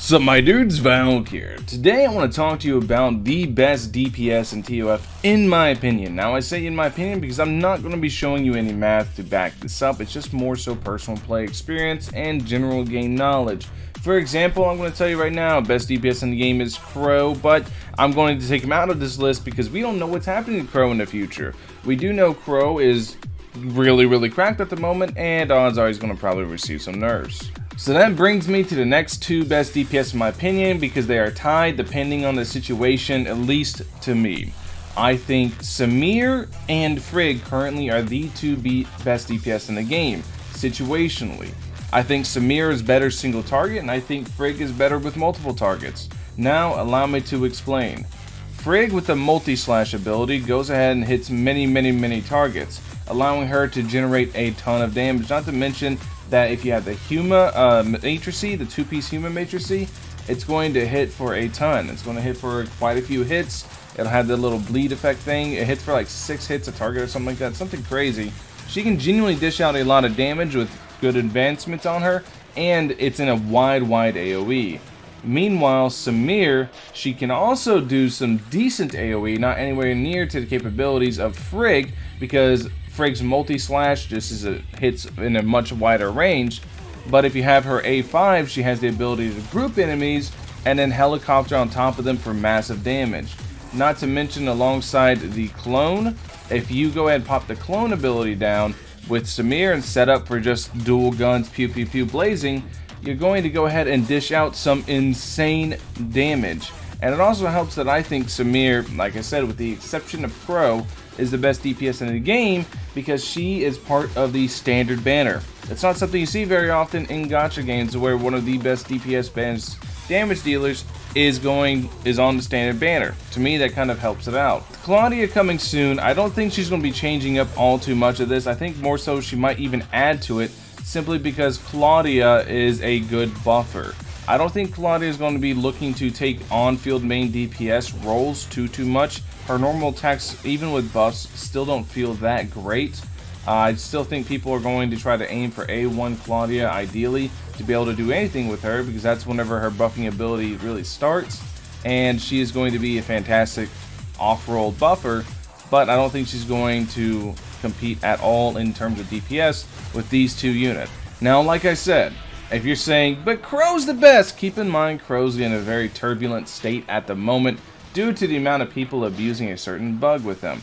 What's up, my dudes? Valkyrja. Today I want to talk to you about the best DPS in TOF in my opinion. Now I say in my opinion because I'm not going to be showing you any math to back this up. It's just more so personal play experience and general game knowledge. For example, I'm going to tell you right now, best DPS in the game is Crow, but I'm going to take him out of this list because we don't know what's happening to Crow in the future. We do know Crow is really cracked at the moment, and odds are he's going to probably receive some nerfs. So that brings me to the next two best DPS in my opinion, because they are tied depending on the situation, at least to me. I think Samir and Frigg currently are the two best DPS in the game, situationally. I think Samir is better single target, and I think Frigg is better with multiple targets. Now allow me to explain. Frigg with the multi-slash ability goes ahead and hits many targets, allowing her to generate a ton of damage, not to mention that if you have the Huma matrice, the two-piece Huma matrice, it's going to hit for a ton. It's going to hit for quite a few hits. It'll have the little bleed effect thing. It hits for like 6 hits a target or something like that. Something crazy. She can genuinely dish out a lot of damage with good advancements on her, and it's in a wide AoE. Meanwhile, Samir, she can also do some decent AoE, not anywhere near to the capabilities of Frigg, because Frigg's multi-slash just hits in a much wider range. But if you have her A5, she has the ability to group enemies and then helicopter on top of them for massive damage. Not to mention, alongside the clone, if you go ahead and pop the clone ability down with Samir and set up for just dual guns, pew blazing, you're going to go ahead and dish out some insane damage. And it also helps that I think Samir, like I said, with the exception of Crow, is the best DPS in the game because she is part of the standard banner. It's not something you see very often in gacha games where one of the best DPS bans damage dealers is on the standard banner. To me, that kind of helps it out. Claudia coming soon. I don't think she's going to be changing up all too much of this. I think more so she might even add to it, simply because Claudia is a good buffer. I don't think Claudia is going to be looking to take on-field main DPS roles too much. Her normal attacks, even with buffs, still don't feel that great. I still think people are going to try to aim for A1 Claudia, ideally, to be able to do anything with her, because that's whenever her buffing ability really starts. And she is going to be a fantastic off-roll buffer, but I don't think she's going to compete at all in terms of DPS with these two units. Now, like I said, if you're saying, but Crow's the best, keep in mind Crow's in a very turbulent state at the moment due to the amount of people abusing a certain bug with him.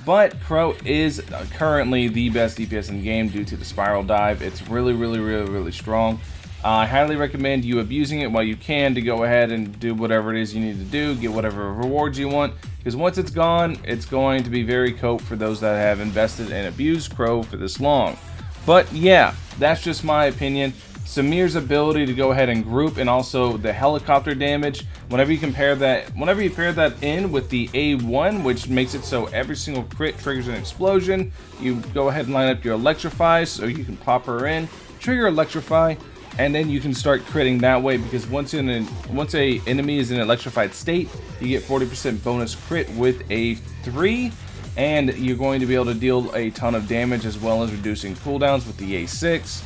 But Crow is currently the best DPS in the game due to the spiral dive. It's really strong. I highly recommend you abusing it while you can to go ahead and do whatever it is you need to do, get whatever rewards you want, because once it's gone, it's going to be very cope for those that have invested and abused Crow for this long. But yeah, that's just my opinion. Samir's ability to go ahead and group, and also the helicopter damage, whenever you pair that in with the A1, which makes it so every single crit triggers an explosion, you go ahead and line up your electrify so you can pop her in, trigger electrify, and then you can start critting that way, because once a enemy is in an electrified state, you get 40% bonus crit with A3, and you're going to be able to deal a ton of damage as well as reducing cooldowns with the A6.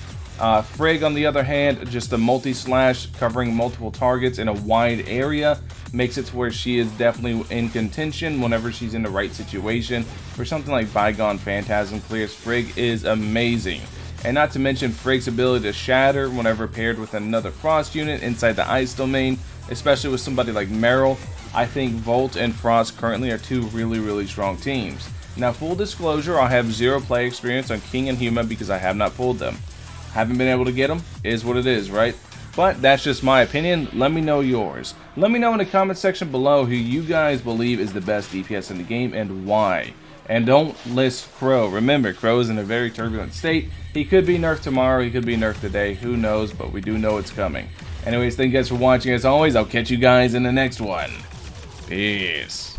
Frigg, on the other hand, just a multi-slash covering multiple targets in a wide area makes it to where she is definitely in contention whenever she's in the right situation. For something like Bygone Phantasm clears, Frigg is amazing. And not to mention Frigg's ability to shatter whenever paired with another Frost unit inside the ice domain, especially with somebody like Meryl. I think Volt and Frost currently are two really strong teams. Now, full disclosure, I have 0 play experience on King and Huma because I have not pulled them. Haven't been able to get them, is what it is, right? But that's just my opinion. Let me know yours. Let me know in the comment section below who you guys believe is the best DPS in the game and why. And don't list Crow. Remember, Crow is in a very turbulent state. He could be nerfed tomorrow, he could be nerfed today, who knows, but we do know it's coming. Anyways, thank you guys for watching. As always, I'll catch you guys in the next one. Peace.